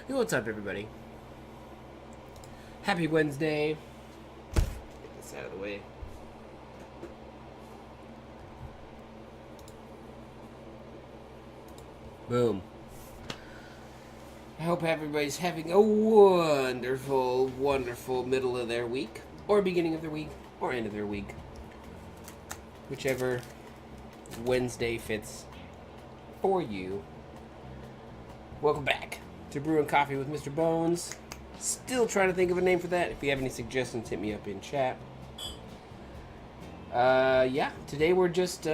Hey, what's up, everybody? Happy Wednesday. Get this out of the way. Boom. I hope everybody's having a wonderful, wonderful middle of their week, or beginning of their week, or end of their week. Whichever Wednesday fits for you. Welcome back to Brewing Coffee with Mr. Bones. Still trying to think of a name for that. If you have any suggestions, hit me up in chat. Yeah, today we're just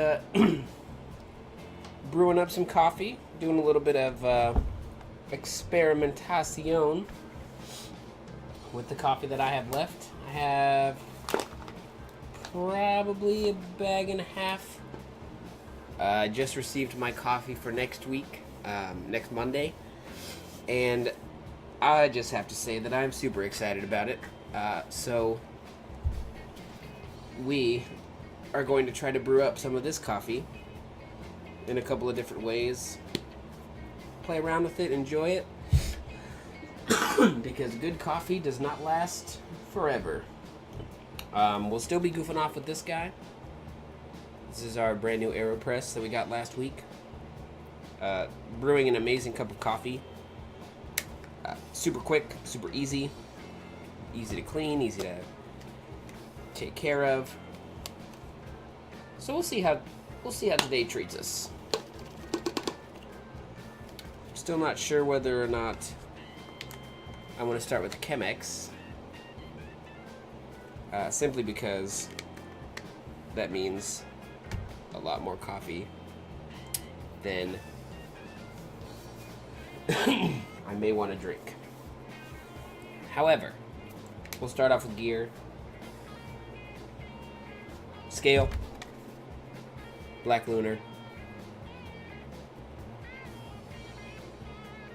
brewing up some coffee, doing a little bit of experimentation with the coffee that I have left. I have probably a bag and a half. I just received my coffee for next week, next Monday, and I just have to say that I'm super excited about it. So we are going to try to brew up some of this coffee in a couple of different ways. Play around with it, enjoy it, because good coffee does not last forever. We'll still be goofing off with this guy. This is our brand new AeroPress that we got last week. Brewing an amazing cup of coffee. Super quick, super easy. Easy to clean, easy to take care of. So we'll see how today treats us. Still not sure whether or not I want to start with the Chemex. Simply because that means a lot more coffee than I may want to drink. However, we'll start off with gear. Scale. Black Lunar.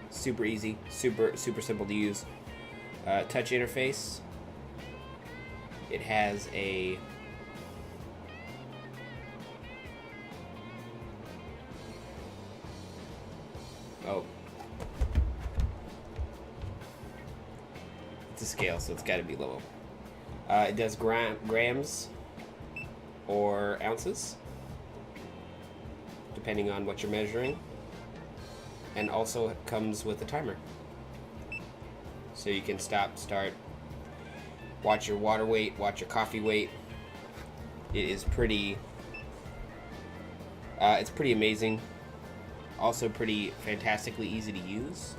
Super easy. Super simple to use. Touch interface. It has a it's a scale, so it's got to be low. It does grams or ounces, depending on what you're measuring, and also it comes with a timer, so you can stop, start, watch your water weight, watch your coffee weight. It is pretty it's pretty amazing, also pretty fantastically easy to use.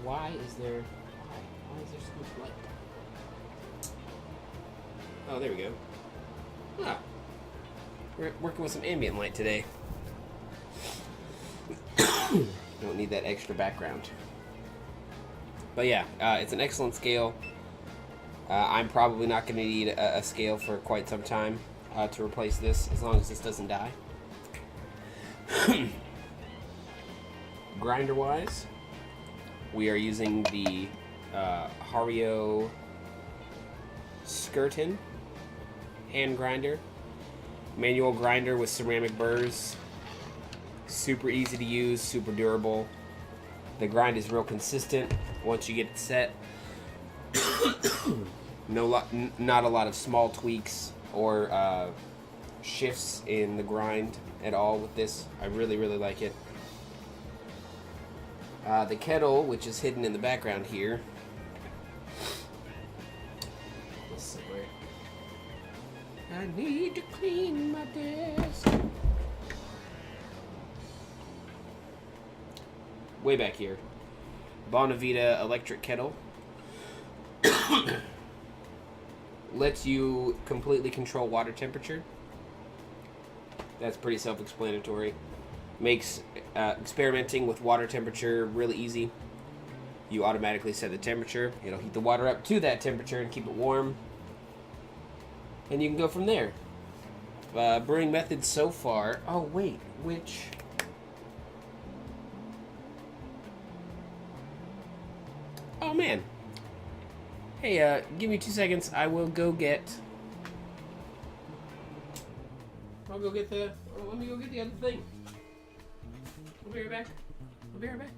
Why is there so much light? Oh, there we go. Ah, we're working with some ambient light today. Don't need that extra background. But yeah, it's an excellent scale. I'm probably not going to need a scale for quite some time to replace this, as long as this doesn't die. Grinder-wise, we are using the Hario Skirtin hand grinder. Manual grinder with ceramic burrs. Super easy to use, super durable. The grind is real consistent once you get it set. Not a lot of small tweaks or shifts in the grind at all with this. I really like it. The kettle, which is hidden in the background here. Let's see where. I need to clean my desk. Way back here. Bonavita electric kettle. Lets you completely control water temperature. That's pretty self-explanatory. Makes experimenting with water temperature really easy. You automatically set the temperature. It'll heat the water up to that temperature and keep it warm. And you can go from there. Brewing methods so far. Oh, wait. Which... Oh, man. Hey, give me 2 seconds. I will go get... Let me go get the other thing. I'll be right back.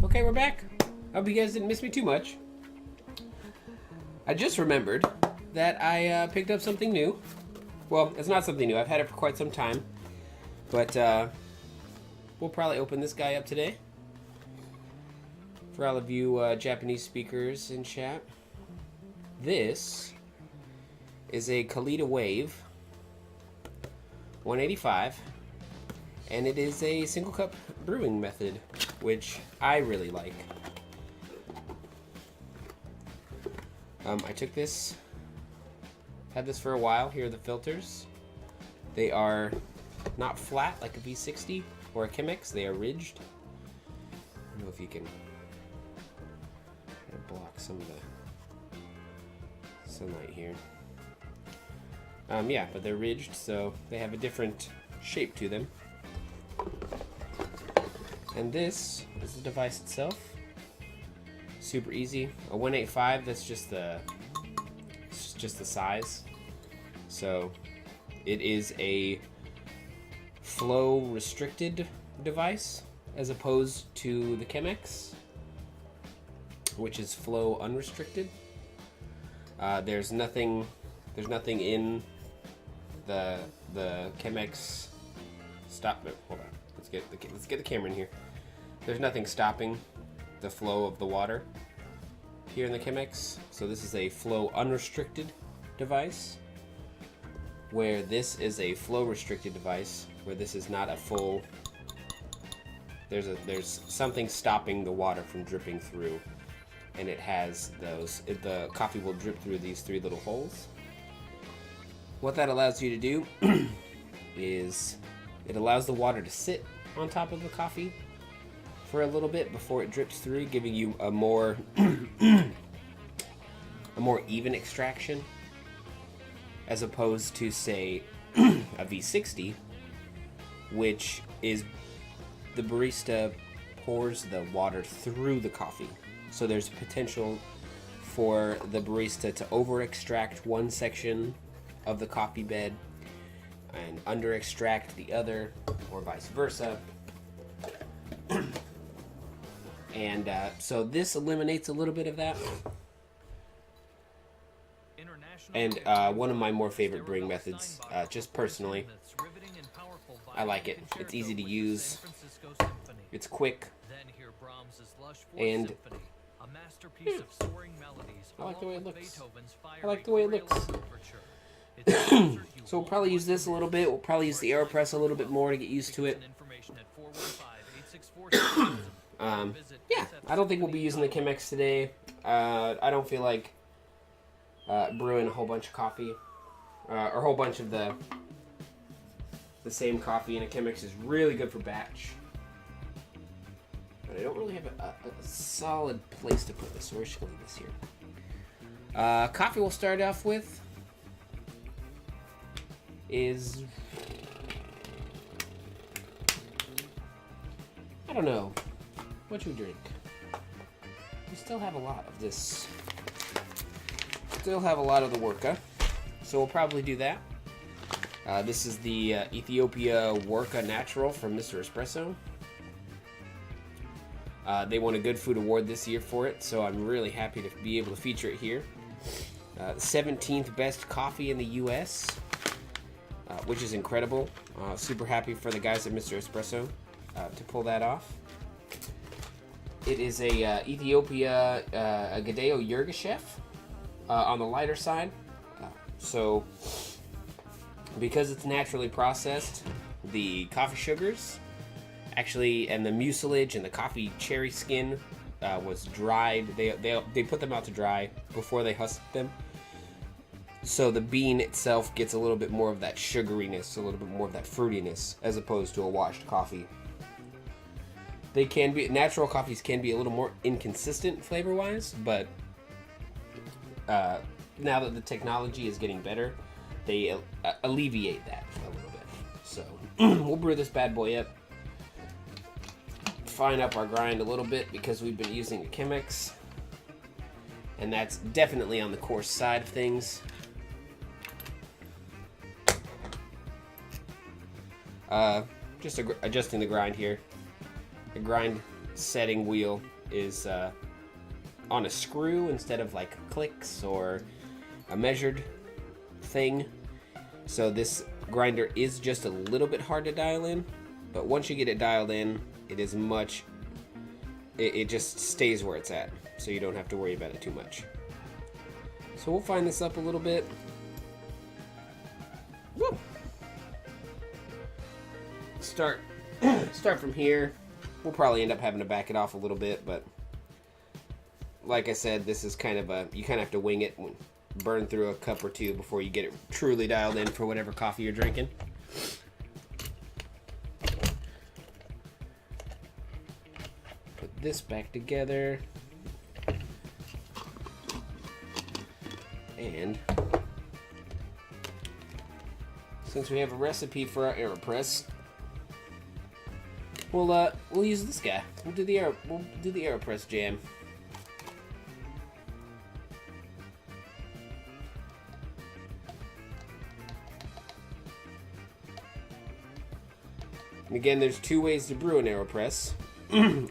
Okay, we're back. I hope you guys didn't miss me too much. I just remembered that I picked up something new. Well, it's not something new. I've had it for quite some time. But we'll probably open this guy up today. For all of you Japanese speakers in chat. This is a Kalita Wave 185. And it is a single cup brewing method, which I really like. I took this, had this for a while. Here are the filters. They are not flat like a V60 or a Chemex, they are ridged. I don't know if you can block some of the sunlight here. Yeah, but they're ridged, so they have a different shape to them. And this is the device itself. Super easy. A 185. That's just the size. So it is a flow restricted device as opposed to the Chemex, which is flow unrestricted. There's nothing in the Chemex. Stop it. Hold on. Let's get the camera in here. There's nothing stopping the flow of the water here in the Chemex. So this is a flow unrestricted device, where this is a flow restricted device, where this is not a full. There's something stopping the water from dripping through, and it has those. The coffee will drip through these 3 little holes. What that allows you to do is it allows the water to sit on top of the coffee for a little bit before it drips through, giving you a more even extraction, as opposed to, say, a V60, which is the barista pours the water through the coffee. So there's potential for the barista to over extract one section of the coffee bed and under extract the other, or vice versa. And so this eliminates a little bit of that. And one of my more favorite brewing methods, just personally. I like it. It's easy to use. It's quick. And I like the way it looks. I like the way it looks. So we'll probably use this a little bit. We'll probably use the AeroPress a little bit more to get used to it. Yeah, I don't think we'll be using the Chemex today. I don't feel like brewing a whole bunch of coffee, or a whole bunch of the same coffee in a Chemex is really good for batch. But I don't really have a solid place to put this, so we're just going to leave this here. Coffee we'll start off with is, I don't know, what you drink. We still have a lot of this. Still have a lot of the Worka, so we'll probably do that. This is the Ethiopia Worka Natural from Mr. Espresso. They won a Good Food Award this year for it, so I'm really happy to be able to feature it here. The 17th best coffee in the U.S., which is incredible. Super happy for the guys at Mr. Espresso to pull that off. It is a Ethiopia Gadeo Yirgacheffe on the lighter side. So because it's naturally processed, the coffee sugars actually, and the mucilage and the coffee cherry skin was dried. They put them out to dry before they husked them. So the bean itself gets a little bit more of that sugariness, a little bit more of that fruitiness, as opposed to a washed coffee. They can be, natural coffees can be a little more inconsistent flavor-wise, but now that the technology is getting better, they alleviate that a little bit. So we'll brew this bad boy up, fine up our grind a little bit because we've been using the Chemex, and that's definitely on the coarse side of things. Just adjusting the grind here. The grind setting wheel is on a screw instead of like clicks or a measured thing. So this grinder is just a little bit hard to dial in, but once you get it dialed in, it is much, it just stays where it's at, so you don't have to worry about it too much. So we'll fine this up a little bit. Woo. Start from here. We'll probably end up having to back it off a little bit, but like I said, this is kind of you kind of have to wing it, burn through a cup or two before you get it truly dialed in for whatever coffee you're drinking. Put this back together. And since we have a recipe for our AeroPress, we'll use this guy. We'll do the AeroPress jam. And again, there's two ways to brew an AeroPress.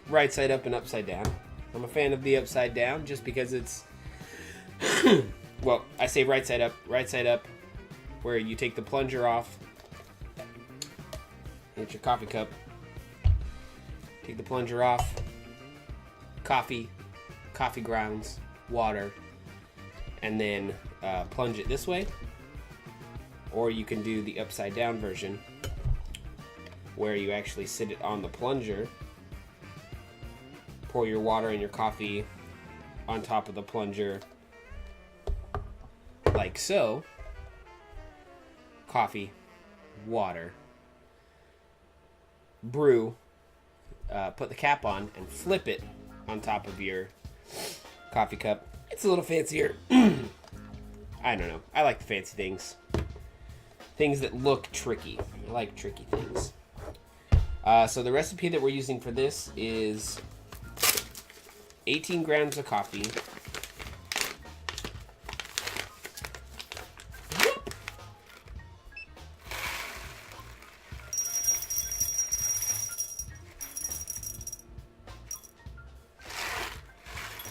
Right side up and upside down. I'm a fan of the upside down just because it's well, I say right side up, where you take the plunger off, hit your coffee cup, take the plunger off, coffee grounds, water, and then plunge it this way. Or you can do the upside down version, where you actually sit it on the plunger, pour your water and your coffee on top of the plunger, like so. Coffee, water, brew, put the cap on, and flip it on top of your coffee cup. It's a little fancier. I don't know. I like the fancy things. Things that look tricky. I like tricky things. So the recipe that we're using for this is 18 grams of coffee,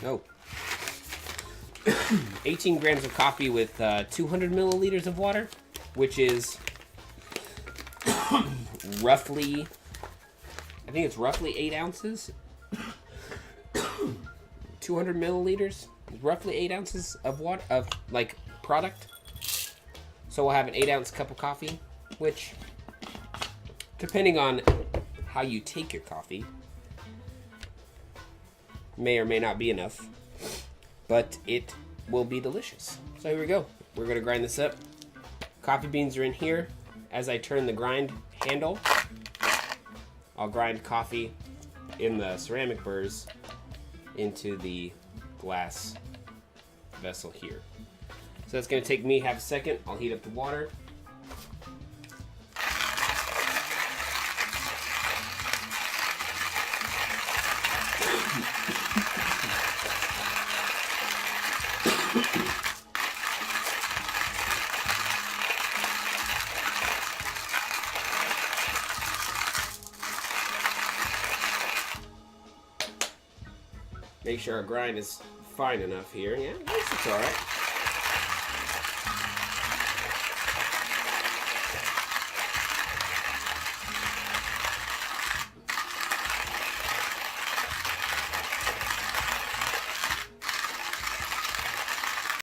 no, 18 grams of coffee with 200 milliliters of water, which is roughly, I think it's roughly 8 ounces. 200 milliliters is roughly 8 ounces of water, of like product. So we'll have an 8-ounce cup of coffee, which, depending on how you take your coffee, may or may not be enough, but it will be delicious. So here we go. We're going to grind this up. Coffee beans are in here. As I turn the grind handle, I'll grind coffee in the ceramic burrs into the glass vessel here. So that's going to take me half a second. I'll heat up the water. Make sure our grind is fine enough here. Yeah, it's alright.